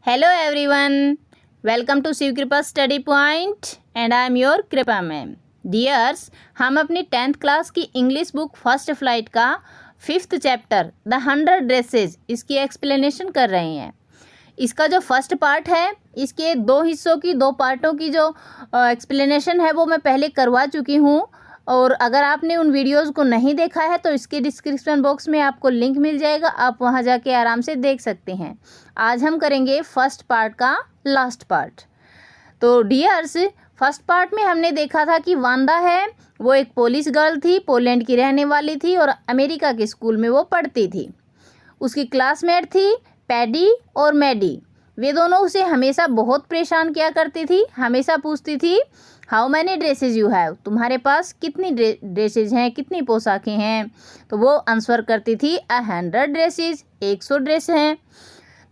Hello everyone, welcome to Shiv कृपा study point and I am your कृपा ma'am. Dears, हम अपनी 10th क्लास की इंग्लिश बुक फर्स्ट फ्लाइट का 5th चैप्टर द 100 ड्रेसेस इसकी explanation कर रहे हैं। इसका जो फर्स्ट पार्ट है, इसके दो हिस्सों की, दो पार्टों की जो एक्सप्लेनेशन है वो मैं पहले करवा चुकी हूँ। और अगर आपने उन वीडियोज़ को नहीं देखा है तो इसके डिस्क्रिप्शन बॉक्स में आपको लिंक मिल जाएगा, आप वहाँ जाके आराम से देख सकते हैं। आज हम करेंगे फर्स्ट पार्ट का लास्ट पार्ट। तो डियर्स, फर्स्ट पार्ट में हमने देखा था कि वांदा है वो एक पोलिश गर्ल थी, पोलैंड की रहने वाली थी और अमेरिका के स्कूल में वो पढ़ती थी। उसकी क्लासमेट थी पैडी और मैडी। वे दोनों उसे हमेशा बहुत परेशान किया करती थी, हमेशा पूछती थी how many dresses you have, तुम्हारे पास कितनी ड्रेसेस हैं, कितनी पोशाकें हैं। तो वो आंसर करती थी 100 ड्रेसेस, 100 ड्रेस हैं।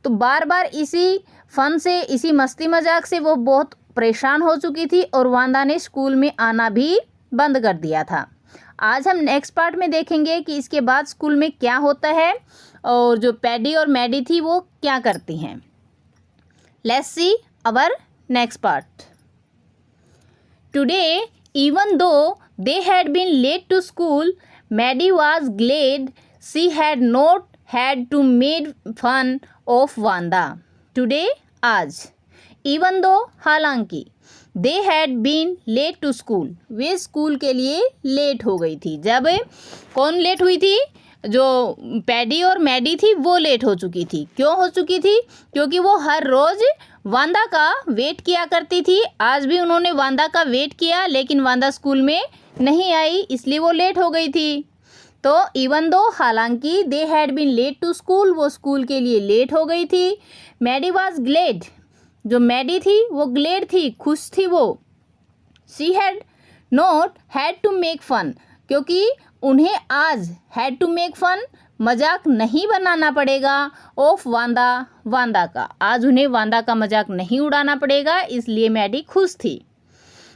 तो बार बार इसी फन से, इसी मस्ती मजाक से वो बहुत परेशान हो चुकी थी और वांदा ने स्कूल में आना भी बंद कर दिया था। आज हम नेक्स्ट पार्ट में देखेंगे कि इसके बाद स्कूल में क्या होता है और जो पैडी और मैडी थी वो क्या करती हैं। Let's see our next part. Today, even though they had been late to school, Maddie was glad she had not had to make fun of Wanda. Today, आज, even though हालांकि, they had been late to school, way school के लिए late हो गई थी। जब कौन late हुई थी? जो पैडी और मैडी थी वो लेट हो चुकी थी। क्यों हो चुकी थी? क्योंकि वो हर रोज़ वांदा का वेट किया करती थी। आज भी उन्होंने वांदा का वेट किया, लेकिन वांदा स्कूल में नहीं आई, इसलिए वो लेट हो गई थी। तो इवन दो, हालांकि, they had been late to school, वो स्कूल के लिए लेट हो गई थी। मैडी वाज ग्लेड, जो मैडी थी वो ग्लेड थी, खुश थी वो। She had not had to make fun, क्योंकि उन्हें आज हैड टू मेक फन, मजाक नहीं बनाना पड़ेगा, ऑफ वांदा, वांदा का। आज उन्हें वांदा का मजाक नहीं उड़ाना पड़ेगा, इसलिए मैडी खुश थी।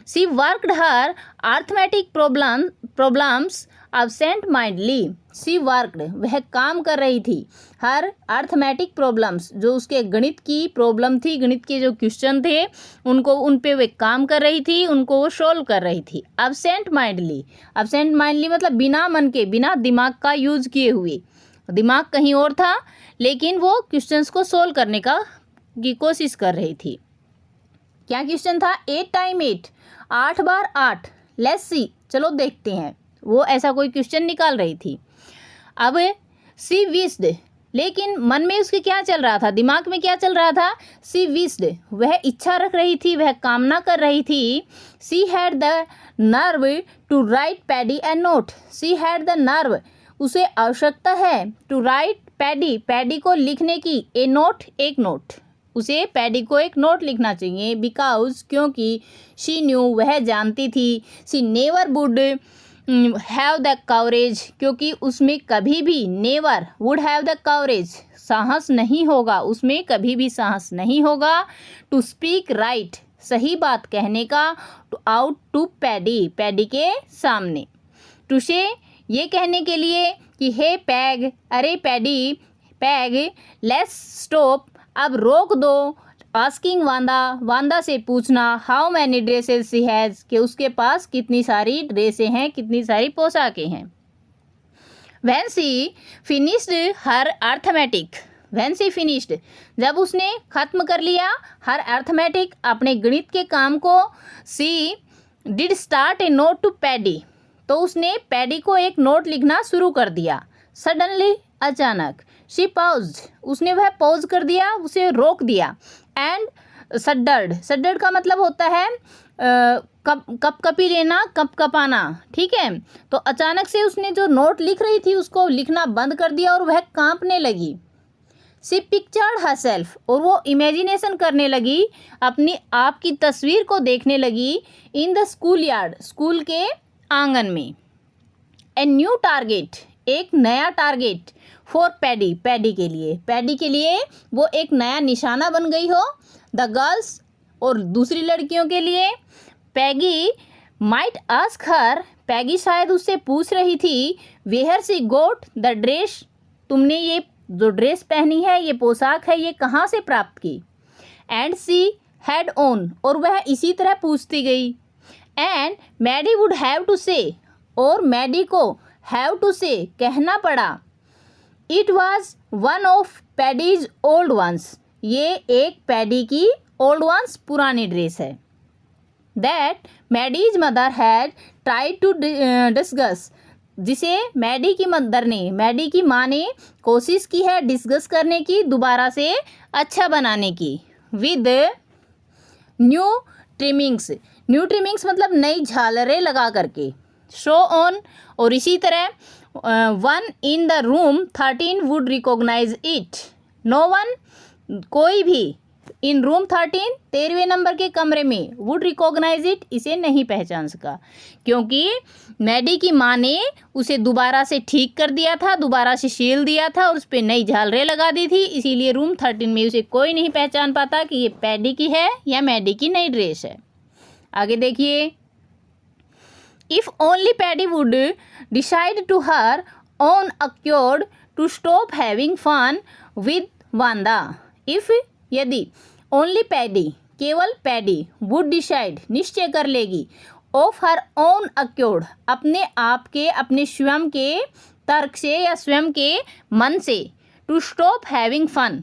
She worked her arithmetic problems absent mindedly. She worked, वह काम कर रही थी, हर अर्थमेटिक प्रॉब्लम्स, जो उसके गणित की प्रॉब्लम थी, गणित के जो क्वेश्चन थे उनको, उन पे वे काम कर रही थी, उनको वो सोल्व कर रही थी। absent mindedly, absent mindedly मतलब बिना मन के, बिना दिमाग का यूज किए हुए, दिमाग कहीं और था लेकिन वो क्वेश्चंस को सोल्व करने की कोशिश कर रही थी। क्या क्वेश्चन था? 8 टाइम 8, 8 बार 8। लेट्स सी, चलो देखते हैं। वो ऐसा कोई क्वेश्चन निकाल रही थी। अब सी विस्ड, लेकिन मन में उसके क्या चल रहा था, दिमाग में क्या चल रहा था? सी विस्ड, वह इच्छा रख रही थी, वह कामना कर रही थी। She had the nerve to write Paddy a note, she had the nerve, उसे आवश्यकता है, टू राइट पैडी, पैडी को लिखने की, ए नोट, एक नोट, उसे पैडी को एक नोट लिखना चाहिए। बिकॉज, क्योंकि, शी न्यू, वह जानती थी, she never would have the coverage, क्योंकि उसमें कभी भी, never would have the coverage, साहस नहीं होगा, उसमें कभी भी साहस नहीं होगा। टू स्पीक राइट, सही बात कहने का, to out to Paddy, Paddy के सामने। टू से, ये कहने के लिए कि हे पैग, अरे पैडी, पैग, लेट्स स्टॉप, अब रोक दो। आस्किंग वांदा, वांदा से पूछना, how many dresses she has, कि उसके पास कितनी सारी ड्रेसें हैं, कितनी सारी पोशाकें हैं। When she finished her arithmetic, when she finished, जब उसने ख़त्म कर लिया, हर अर्थमेटिक, अपने गणित के काम को, she did start a note to Paddy, तो उसने पैडी को एक नोट लिखना शुरू कर दिया। सडनली, अचानक। शी पाउज्ड, उसने वह पॉज कर दिया, उसे रोक दिया। एंड सडर्ड, सडर्ड का मतलब होता है कपकपी लेना, कपकपाना, ठीक है। तो अचानक से उसने जो नोट लिख रही थी उसको लिखना बंद कर दिया और वह कांपने लगी। शी पिक्चर्ड हरसेल्फ, और वो इमेजिनेशन करने लगी, अपनी आप की तस्वीर को देखने लगी, इन द स्कूल यार्ड, स्कूल के आंगन में। ए न्यू टारगेट, एक नया टारगेट, फॉर पैडी, पैडी के लिए, पैडी के लिए वो एक नया निशाना बन गई हो। द गर्ल्स, और दूसरी लड़कियों के लिए। पैगी माइट आस्क हर, पैगी शायद उससे पूछ रही थी, where she got the dress, तुमने ये जो ड्रेस पहनी है, ये पोशाक है, ये कहाँ से प्राप्त की। एंड सी हैड ऑन, और वह इसी तरह पूछती गई। And Maddie would have to say, और मैडी को हैव टू से कहना पड़ा। It was one of Paddy's old ones, ये एक पैडी की ओल्ड वंस पुरानी ड्रेस है। That Maddie's mother had tried to discuss, जिसे मैडी की मदर ने, मैडी की माँ ने कोशिश की है डिस्कस करने की, दोबारा से अच्छा बनाने की। With new trimmings, new trimmings मतलब नई झालरें लगा करके। शो ऑन, और इसी तरह one in the room 13 would recognise it. No one, कोई भी, इन रूम 13 13वें नंबर के कमरे में, वुड रिकॉग्नाइज इट, इसे नहीं पहचान सका, क्योंकि मैडी की माँ ने उसे दोबारा से ठीक कर दिया था, दोबारा से सील दिया था और उस पर नई झालरें लगा दी थी, इसीलिए रूम 13 में उसे कोई नहीं पहचान पाता कि ये पैडी की है या मैडी की नई ड्रेस है। आगे देखिए, if only Paddy would decide to her own accord to stop having fun with Wanda. If, यदि, ओनली पैडी, केवल पैडी, वुड डिसाइड, निश्चय कर लेगी, ऑफ हर ओन अक्योर्ड, अपने आप के, अपने स्वयं के तर्क से या स्वयं के मन से, टू स्टॉप हैविंग फन,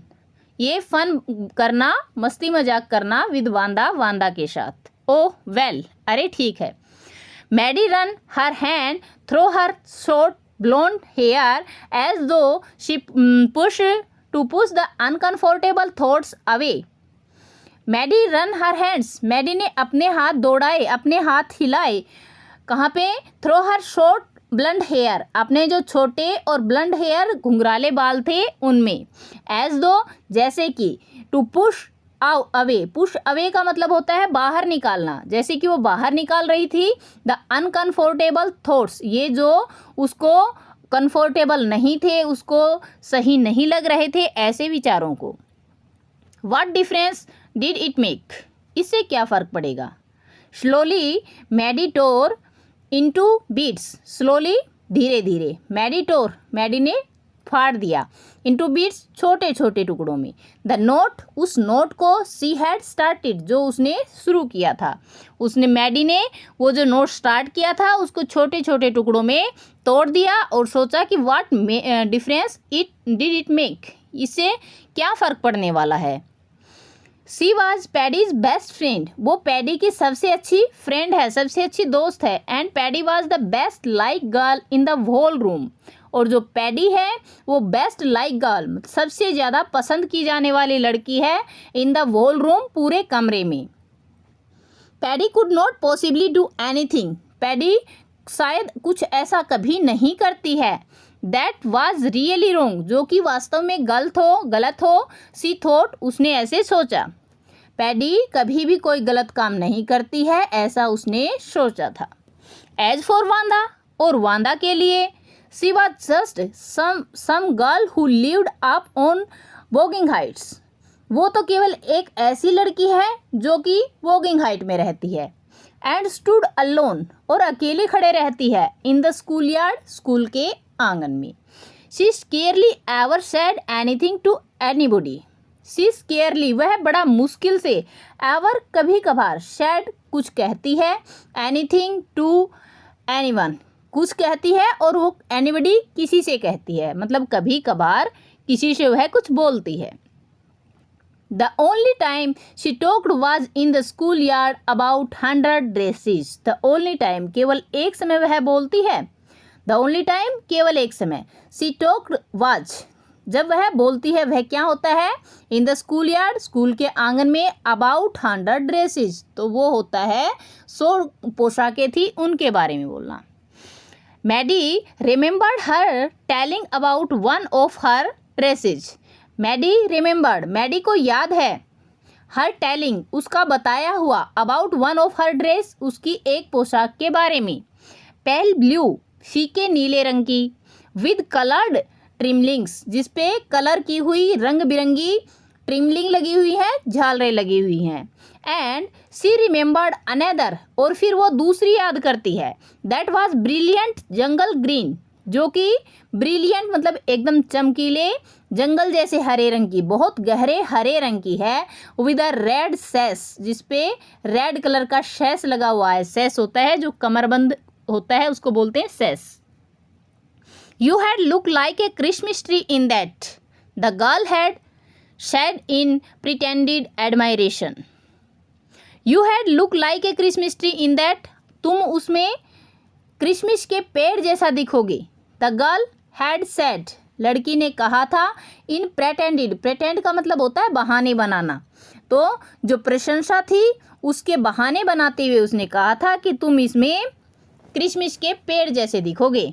ये फन करना, मस्ती मजाक करना, विद वांदा, वांदा के साथ। ओह वेल, अरे ठीक है। Maddie run her hand through her short blond hair as though she push the uncomfortable thoughts away. Maddie run her hands, Maddie ने अपने हाथ दौड़ाए, अपने हाथ हिलाए, कहाँ पे? Through her short blond hair, अपने जो छोटे और ब्लंड हेयर घुंघराले बाल थे उनमें। एज दो, जैसे कि, to push away, push away का मतलब होता है बाहर निकालना, जैसे कि वो बाहर निकाल रही थी द अनकंफर्टेबल थॉट्स, ये जो उसको कंफर्टेबल नहीं थे, उसको सही नहीं लग रहे थे, ऐसे विचारों को। What difference did it make, इससे क्या फ़र्क पड़ेगा? स्लोली मैडी टोर इनटू बीट्स, स्लोली, धीरे धीरे, मैडी टोर, मैडी ने फाड़ दिया, इनटू बीट्स, छोटे छोटे टुकड़ों में। द नोट, उस नोट को, सी हैड स्टार्टेड, जो उसने शुरू किया था, उसने, मैडी ने वो जो नोट स्टार्ट किया था उसको छोटे छोटे टुकड़ों में तोड़ दिया और सोचा कि what difference it did it make, इससे क्या फ़र्क पड़ने वाला है। She was Paddy's best friend, वो पैडी की सबसे अच्छी फ्रेंड है, सबसे अच्छी दोस्त है। And Paddy was the best like girl in the whole room, और जो पैडी है वो बेस्ट लाइक गर्ल, सबसे ज़्यादा पसंद की जाने वाली लड़की है, इन द होल रूम, पूरे कमरे में। Paddy could not possibly do anything, paddy शायद कुछ ऐसा कभी नहीं करती है। दैट वाज रियली रॉन्ग, जो कि वास्तव में गलत हो। सी थॉट, उसने ऐसे सोचा। पैडी कभी भी कोई गलत काम नहीं करती है, ऐसा उसने सोचा था। एज फॉर वांदा, और वांदा के लिए, she was just some girl who lived up on वोगिंग हाइट्स, वो तो केवल एक ऐसी लड़की है जो कि वोगिंग हाइट में रहती है। एंड स्टूड अलोन, और अकेले खड़े रहती है, in the school yard, school के आंगन में। She scarcely ever said anything to anybody, she scarcely, वह बड़ा मुश्किल से, एवर कभी कभार, सेड कुछ कहती है, एनीथिंग टू एनीवन कुछ कहती है, और वो एनीबॉडी किसी से कहती है, मतलब कभी कभार किसी से वह कुछ बोलती है। The only time she talked was in the schoolyard about 100 dresses. The only time, केवल एक समय वह बोलती है। The only time, केवल एक समय। She talked was, जब वह बोलती है वह क्या होता है? In the schoolyard, स्कूल के आंगन में, about 100 dresses, तो वो होता है 100 पोशाकें थी उनके बारे में बोलना। Maddie remembered her telling about one of her dresses. Maddie remembered, Maddie को याद है, हर टेलिंग, उसका बताया हुआ, about one of her dress, उसकी एक पोशाक के बारे में। पेल ब्लू, फीके नीले रंग की, विद कलर्ड ट्रिमलिंग्स, जिस पे कलर की हुई रंग बिरंगी ट्रिमलिंग लगी हुई है, झालरें लगी हुई हैं। एंड सी रिमेंबर्ड अनदर, और फिर वो दूसरी याद करती है, that was brilliant jungle green, जो कि ब्रिलियंट मतलब एकदम चमकीले जंगल जैसे हरे रंग की, बहुत गहरे हरे रंग की है, विद अ रेड सेस, जिसपे रेड कलर का शेस लगा हुआ है। सेस होता है जो कमरबंद होता है, उसको बोलते हैं cess. You had looked like a Christmas tree in that, the girl had said in pretended admiration. You had looked like a Christmas tree in that, तुम उसमें क्रिसमस के पेड़ जैसा दिखोगे। The girl had said, लड़की ने कहा था, in pretended, pretend का मतलब होता है बहाने बनाना, तो जो प्रशंसा थी उसके बहाने बनाते हुए उसने कहा था कि तुम इसमें क्रिसमस के पेड़ जैसे दिखोगे।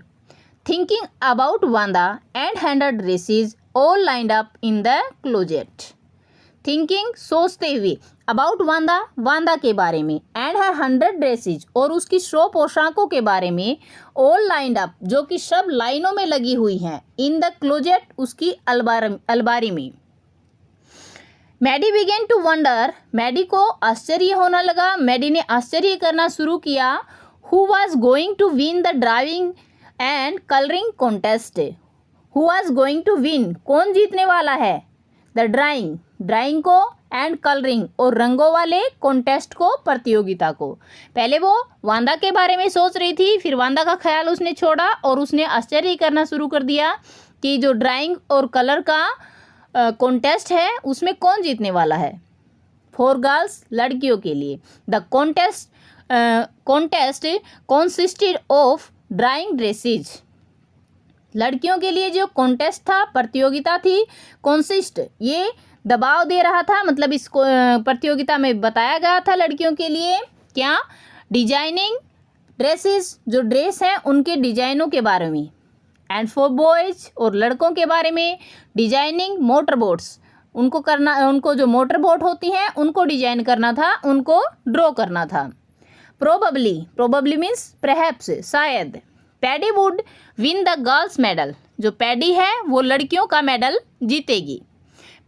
Thinking about Wanda and her dresses all lined up in the closet. Thinking सोचते हुए about Wanda, वांदा के बारे में, and her 100 dresses और उसकी 100 पोशाकों के बारे में, all lined up जो कि सब लाइनों में लगी हुई हैं, in the closet उसकी अलमारी में। Maddie began to wonder, Maddie को आश्चर्य होने लगा, मैडी ने आश्चर्य करना शुरू किया, who was going to win the drawing and colouring contest, who was going to win, कौन जीतने वाला है, द ड्राइंग, ड्राइंग को, एंड कलरिंग और रंगों वाले कॉन्टेस्ट को, प्रतियोगिता को। पहले वो वांदा के बारे में सोच रही थी, फिर वांदा का ख्याल उसने छोड़ा और उसने आश्चर्य करना शुरू कर दिया कि जो ड्राइंग और कलर का कॉन्टेस्ट है उसमें कौन जीतने वाला है। फॉर गर्ल्स, लड़कियों के लिए, the contest consisted of drawing dresses, लड़कियों के लिए जो कॉन्टेस्ट था, प्रतियोगिता थी, कॉन्सिस्ट ये दबाव दे रहा था, मतलब इस प्रतियोगिता में बताया गया था लड़कियों के लिए क्या, डिजाइनिंग ड्रेसेस, जो ड्रेस हैं उनके डिजाइनों के बारे में, एंड फॉर बॉयज और लड़कों के बारे में, डिजाइनिंग मोटर बोट्स, उनको करना, उनको जो मोटर बोट होती हैं उनको डिजाइन करना था, उनको ड्रॉ करना था। प्रोबेबली, प्रोबेबली मीन्स परहैप्स, शायद, paddy would win the girls medal, जो पैडी है वो लड़कियों का मेडल जीतेगी।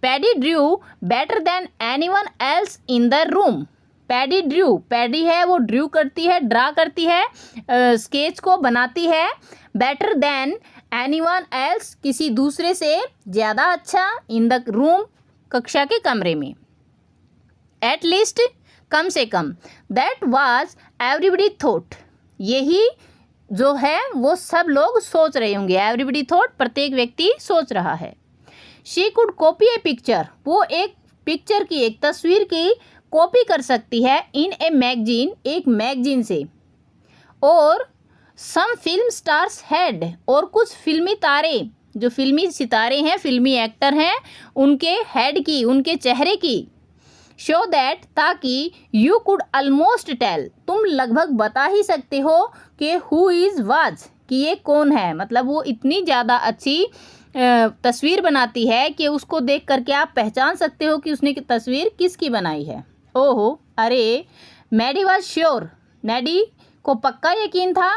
Paddy Drew better than anyone else in the room, paddy Drew, paddy है वो ड्रू करती है, ड्रा करती है, स्केच को बनाती है, बेटर देन एनीवन एल्स, किसी दूसरे से ज़्यादा अच्छा, इन द रूम, कक्षा के कमरे में, एट लीस्ट, कम से कम, दैट वाज एवरीबडी थॉट, यही जो है वो सब लोग सोच रहे होंगे, एवरीबडी थॉट, प्रत्येक व्यक्ति सोच रहा है। She could copy A picture, वो एक पिक्चर की, एक तस्वीर की कॉपी कर सकती है, इन ए मैगजीन, एक मैगजीन से, और सम फिल्म स्टार्स हैड, और कुछ फिल्मी तारे, जो फिल्मी सितारे हैं, फिल्मी एक्टर हैं, उनके हेड की, उनके चेहरे की, शो दैट, ताकि यू कुड ऑलमोस्ट टेल, तुम लगभग बता ही सकते हो कि हु इज़ वाज, कि ये कौन है, मतलब वो इतनी ज़्यादा अच्छी तस्वीर बनाती है कि उसको देख करके आप पहचान सकते हो कि उसने तस्वीर किसकी बनाई है। ओहो, अरे, मैडी वाज श्योर, मैडी को पक्का यकीन था,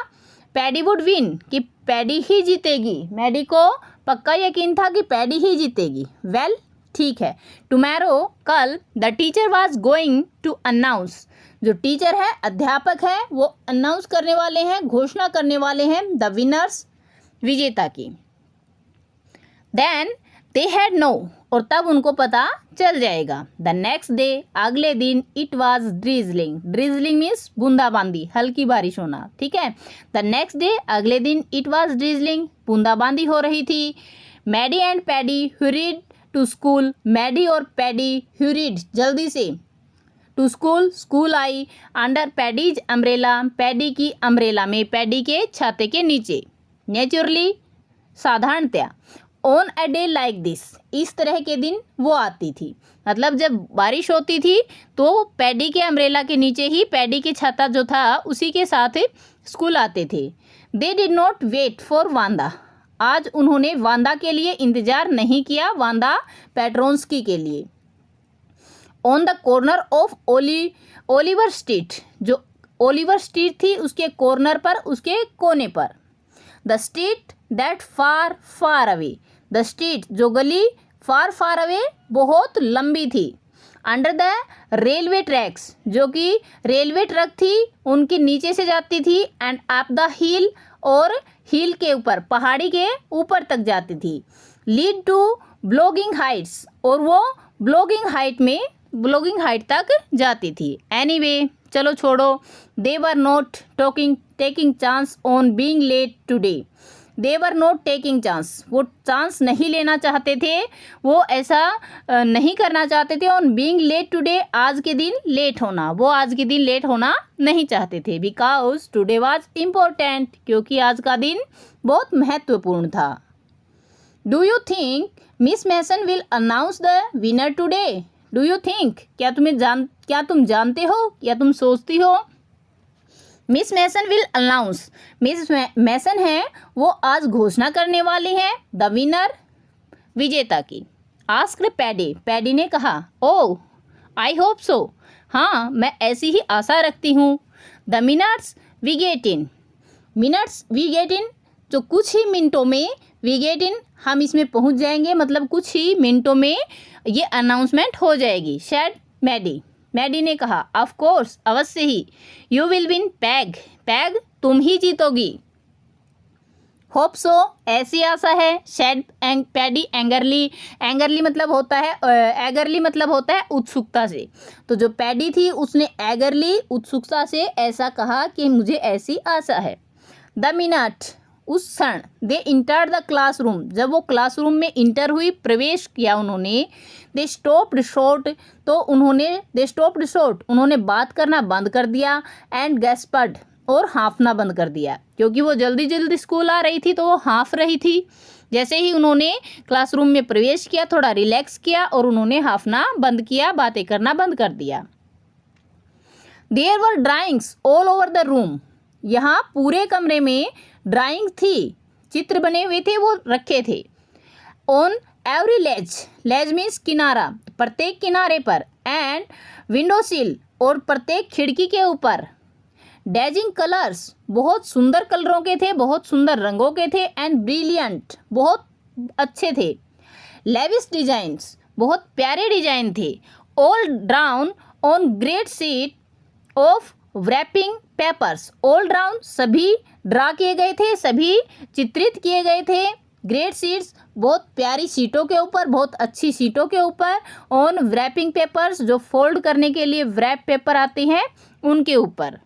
पैडी वुड विन, कि पैडी ही जीतेगी, मैडी को पक्का यकीन था कि पैडी ही जीतेगी। वेल, ठीक है, टुमारो, कल, the teacher was going to announce, जो टीचर है, अध्यापक है, वो अनाउंस करने वाले हैं, घोषणा करने वाले हैं, द विनर्स, विजेता की। देन दे हैड नो, और तब उनको पता चल जाएगा, द नेक्स्ट डे, अगले दिन, it was drizzling, drizzling means बूंदाबांदी, हल्की बारिश होना, ठीक है। द नेक्स्ट डे, अगले दिन, इट वाज ड्रिजलिंग, बूंदाबांदी हो रही थी। Maddie and Paddy hurried to school, Maddie और पैडी हुरीड, जल्दी से, टू स्कूल, स्कूल आई, अंडर पैडीज अम्ब्रेला, पैडी की अम्ब्रेला में, पैडी के छाते के नीचे, नेचुरली, साधारणतया, on a day like this, इस तरह के दिन वो आती थी, मतलब जब बारिश होती थी तो पैडी के अम्ब्रेला के नीचे ही पैडी के छाता जो था उसी के साथ स्कूल आते थे। They did not wait for Wanda, आज उन्होंने वांदा के लिए इंतज़ार नहीं किया, वांदा पेट्रोन्स्की के लिए। On the corner of Oliver street, जो ओलिवर स्ट्रीट थी उसके कॉर्नर पर, उसके कोने पर। The street that far far away, the street जो गली, फार फार अवे बहुत लंबी थी। अंडर द रेलवे ट्रैक्स, जो कि रेलवे ट्रैक थी उनके नीचे से जाती थी, एंड अप द हिल, और हिल के ऊपर, पहाड़ी के ऊपर तक जाती थी। लीड टू ब्लॉगिंग हाइट्स, और वो ब्लॉगिंग हाइट तक जाती थी। एनीवे, चलो छोड़ो। They were not taking chance on being late today. They were not taking chance, वो चांस नहीं लेना चाहते थे, वो ऐसा नहीं करना चाहते थे। ऑन बीइंग लेट टुडे, आज के दिन लेट होना, वो आज के दिन लेट होना नहीं चाहते थे। बिकॉज टुडे वाज इम्पोर्टेंट, क्योंकि आज का दिन बहुत महत्वपूर्ण था। Do you think Miss Mason will announce the winner today? Do you think, क्या तुम जानते हो, क्या तुम सोचती हो? Miss Mason will announce, Miss Mason है वो आज घोषणा करने वाली हैं द विनर, विजेता की। आस्क्ड पैडी ने कहा, ओह आई होप सो, हाँ मैं ऐसी ही आशा रखती हूँ। The minutes we get in, जो कुछ ही मिनटों में, वी गेट इन हम इसमें पहुँच जाएंगे, मतलब कुछ ही मिनटों में ये अनाउंसमेंट हो जाएगी। शेड मैडी ने कहा, ऑफ कोर्स अवश्य ही। यू विल विन पैग तुम ही जीतोगी। होप सो ऐसी आशा है। शेड पैडी एंगरली मतलब होता है, एगरली मतलब होता है उत्सुकता से। तो जो पैडी थी उसने एगरली उत्सुकता से ऐसा कहा कि मुझे ऐसी आशा है। द मिनट, उस क्षण, दे इंटर द क्लासरूम, जब वो क्लासरूम में इंटर हुई, प्रवेश किया उन्होंने, दे स्टॉप्ड शॉर्ट, तो उन्होंने बात करना बंद कर दिया। एंड गैस्पर्ड, और हाँफना बंद कर दिया, क्योंकि वो जल्दी स्कूल आ रही थी तो वो हाँफ रही थी। जैसे ही उन्होंने क्लासरूम में प्रवेश किया, थोड़ा रिलैक्स किया और उन्होंने हाँफना बंद किया, बातें करना बंद कर दिया। There were drawings all over the room, यहाँ पूरे कमरे में ड्राइंग थी, चित्र बने हुए थे, वो रखे थे। ऑन एवरी लेज मीन्स किनारा, प्रत्येक किनारे पर। एंड विंडो सिल, और प्रत्येक खिड़की के ऊपर। डेजिंग कलर्स, बहुत सुंदर कलरों के थे, बहुत सुंदर रंगों के थे। एंड ब्रिलियंट, बहुत अच्छे थे। लेविस डिजाइन्स, बहुत प्यारे डिजाइन थे। All drown on great sheet of wrapping papers, all round सभी ड्रा किए गए थे, सभी चित्रित किए गए थे। ग्रेट शीट्स, बहुत प्यारी शीटों के ऊपर, बहुत अच्छी शीटों के ऊपर। ऑन wrapping पेपर्स, जो फोल्ड करने के लिए wrap पेपर आते हैं उनके ऊपर।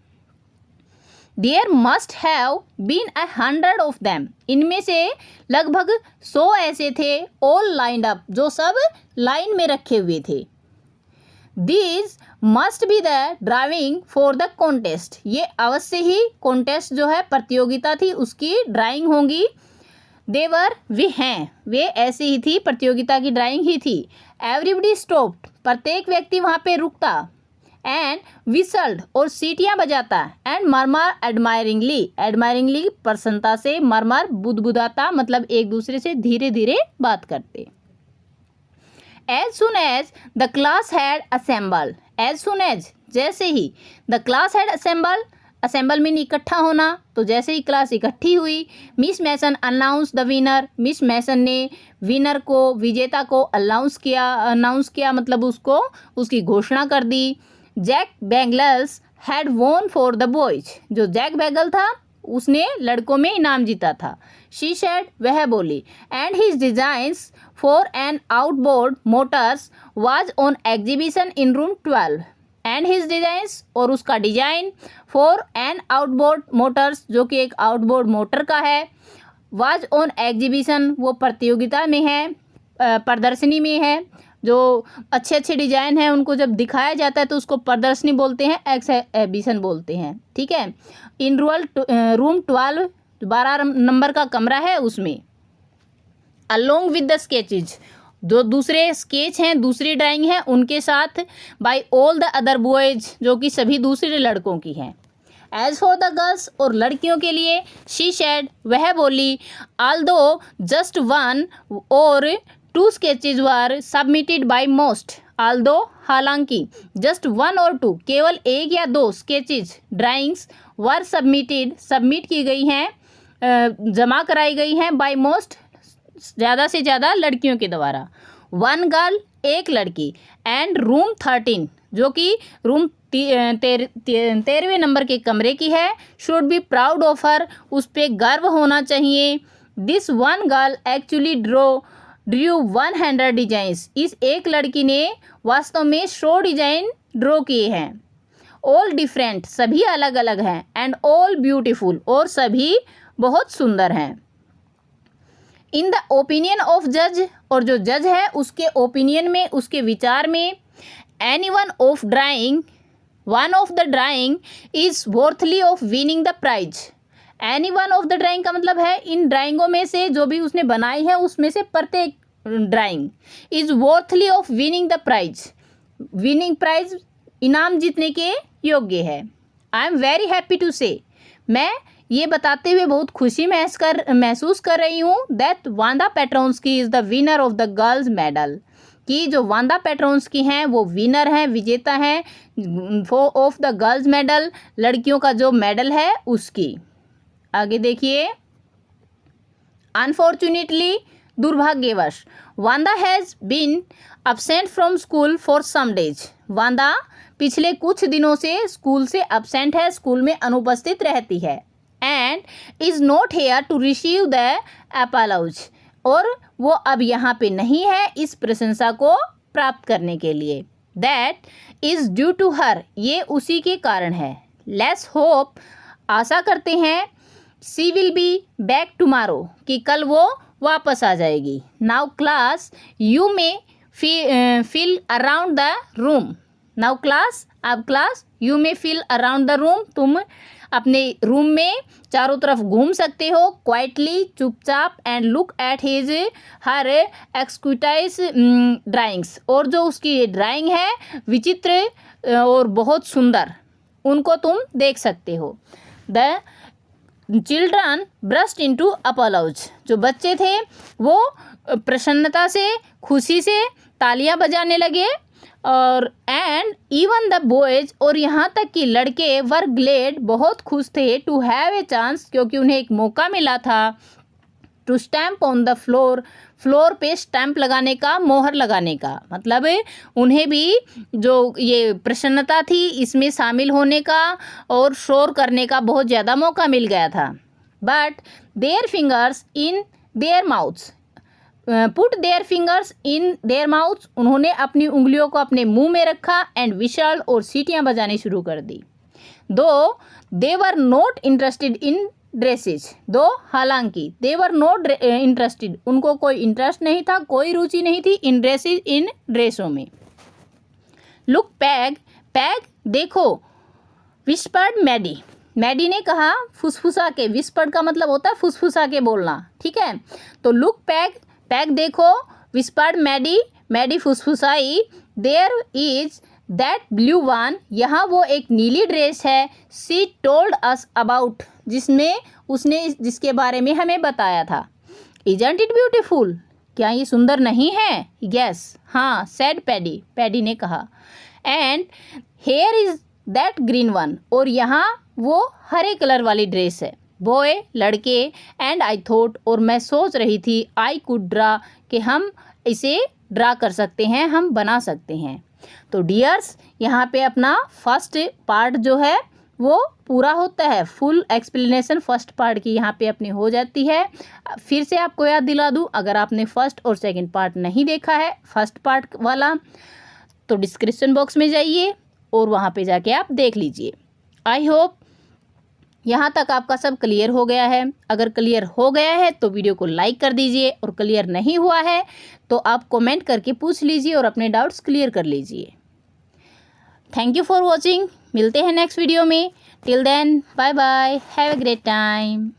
There must have been 100 of them, इनमें से लगभग 100 ऐसे थे। ऑल लाइंड अप, जो सब लाइन में रखे हुए थे। These must be the drawing for the contest, ये अवश्य ही कॉन्टेस्ट जो है प्रतियोगिता थी उसकी ड्राइंग होंगी। देवर, वे हैं, वे ऐसी ही थी, प्रतियोगिता की ड्राइंग ही थी। एवरीबडी स्टॉप्ड, प्रत्येक व्यक्ति वहाँ पे रुकता। एंड विसल्ड, और सीटियाँ बजाता। एंड मरमर एडमायरिंगली प्रसन्नता से, मरमर बुदबुदाता, मतलब एक दूसरे से धीरे धीरे बात करते। As soon as the class had assembled, as soon as, जैसे ही, the class had assemble mean इकट्ठा होना, तो जैसे ही क्लास इकट्ठी हुई, Miss Mason announce the winner, Miss Mason ने विनर को, विजेता को अनाउंस किया मतलब उसकी घोषणा कर दी। Jack Beggles had won for the boys, जो जैक बैगल था उसने लड़कों में इनाम जीता था। शी सेड, वह बोली। And his designs for an outboard motors was on exhibition in room 12। And his designs, और उसका design, for an outboard motors, जो कि एक आउटबोर्ड मोटर का है। वाज ऑन एग्जीबिशन, वो प्रतियोगिता में है, प्रदर्शनी में है। जो अच्छे डिजाइन हैं उनको जब दिखाया जाता है तो उसको प्रदर्शनी बोलते हैं, एग्जीबिशन बोलते हैं, ठीक है। इन रूम 12 नंबर का कमरा है उसमें। अलोंग विद द स्केचेज, जो दूसरे स्केच हैं, दूसरी ड्राइंग है उनके साथ। By all the other boys, जो कि सभी दूसरे लड़कों की हैं। एज फॉर द गर्ल्स, और लड़कियों के लिए, शी सेड, वह बोली। आल्दो जस्ट 1 और 2 sketches were submitted by most, Aldous हालांकि, जस्ट 1 और 2 केवल 1 या 2 स्केचेज ड्राइंग्स वर सबमिट की गई हैं, जमा कराई गई हैं, बाय मोस्ट, ज़्यादा से ज़्यादा लड़कियों के द्वारा। 1 गर्ल, एक लड़की। एंड रूम 13, जो कि रूम 13वें नंबर के कमरे की है। Should be proud of her, उस पर गर्व होना चाहिए। This one girl actually Drew 100 designs, इस एक लड़की ने वास्तव में 100 डिजाइन ड्रॉ किए हैं। ऑल डिफरेंट, सभी अलग अलग हैं। एंड ऑल ब्यूटीफुल, और सभी बहुत सुंदर हैं। इन द ओपिनियन ऑफ जज, और जो जज है उसके ओपिनियन में, उसके विचार में, any one of the drawing is worthy of winning the prize. Any one of the drawing का मतलब है इन ड्राइंगों में से जो भी उसने बनाई है उसमें से प्रत्येक drawing is worthy of winning the prize, winning prize इनाम जीतने के योग्य है। I am very happy to say, मैं ये बताते हुए बहुत खुशी महसूस कर रही हूँ that Wanda Petronski is the winner of the girls medal, कि जो वांदा पेट्रोंस्की हैं वो विनर हैं, विजेता हैं ऑफ द गर्ल्स मेडल, लड़कियों का जो मेडल है उसकी। आगे देखिए, अनफॉर्चुनेटली, दुर्भाग्यवश, Wanda has been absent from school for some days. Wanda पिछले कुछ दिनों से स्कूल से absent है, स्कूल में अनुपस्थित रहती है। And is not here to receive the applause, और वो अब यहाँ पे नहीं है इस प्रशंसा को प्राप्त करने के लिए। That is due to her, ये उसी के कारण है। लेट्स होप, आशा करते हैं, she will be back tomorrow, कि कल वो वापस आ जाएगी। Now class you may feel around the room. Now class, अब class, you may feel around the room, तुम अपने रूम में चारों तरफ घूम सकते हो क्वाइटली, चुपचाप, and look at his her exquisite drawings, और जो उसकी ड्राइंग है विचित्र और बहुत सुंदर, उनको तुम देख सकते हो। द चिल्ड्रन ब्रस्ट इनटू अपॉलॉज, जो बच्चे थे वो प्रसन्नता से, खुशी से तालियां बजाने लगे। और एंड इवन द बॉयज, और यहाँ तक कि लड़के वर ग्लेड, बहुत खुश थे, टू हैव ए चांस, क्योंकि उन्हें एक मौका मिला था, to stamp on the floor, floor पे स्टैम्प लगाने का, मोहर लगाने का, मतलब उन्हें भी जो ये प्रसन्नता थी इसमें शामिल होने का और शोर करने का बहुत ज़्यादा मौका मिल गया था। But their fingers in their mouths, put their fingers in their mouths, उन्होंने अपनी उंगलियों को अपने मुंह में रखा, एंड विशल, और सीटियां बजानी शुरू कर दी। Though they were not interested in dresses, though हालांकि, दे वर नॉट इंटरेस्टेड, उनको कोई इंटरेस्ट नहीं था, कोई रुचि नहीं थी, इन ड्रेसेज, इन ड्रेसों में। लुक पैग, पैग देखो, विस्पर्ड मैडी, मैडी ने कहा फुसफुसा के, विस्पर्ड का मतलब होता है फुसफुसा के बोलना, ठीक है। तो लुक पैग, पैग देखो, विस्पर्ड मैडी, मैडी फुसफुसाई, there is that blue one, यहाँ वो एक नीली ड्रेस है, शी टोल्ड अस अबाउट, जिसमें उसने जिसके बारे में हमें बताया था। इजंट इट ब्यूटीफुल, क्या ये सुंदर नहीं है? यस, हाँ, सेड पैडी, पैडी ने कहा। And here is that green one, और यहाँ वो हरे कलर वाली ड्रेस है। बॉय लड़के, एंड आई थॉट, और मैं सोच रही थी, आई कुड ड्रा, कि हम इसे ड्रा कर सकते हैं, हम बना सकते हैं। तो डियर्स, यहाँ पे अपना फर्स्ट पार्ट जो है वो पूरा होता है, फुल एक्सप्लेनेशन फर्स्ट पार्ट की यहाँ पे अपनी हो जाती है। फिर से आपको याद दिला दूँ, अगर आपने फर्स्ट और सेकंड पार्ट नहीं देखा है फर्स्ट पार्ट वाला, तो डिस्क्रिप्शन बॉक्स में जाइए और वहाँ पे जाके आप देख लीजिए। आई होप यहाँ तक आपका सब क्लियर हो गया है। अगर क्लियर हो गया है तो वीडियो को लाइक कर दीजिए, और क्लियर नहीं हुआ है तो आप कमेंट करके पूछ लीजिए और अपने डाउट्स क्लियर कर लीजिए। थैंक यू फॉर वॉचिंग, मिलते हैं नेक्स्ट वीडियो में। Till then, bye bye, have a great time.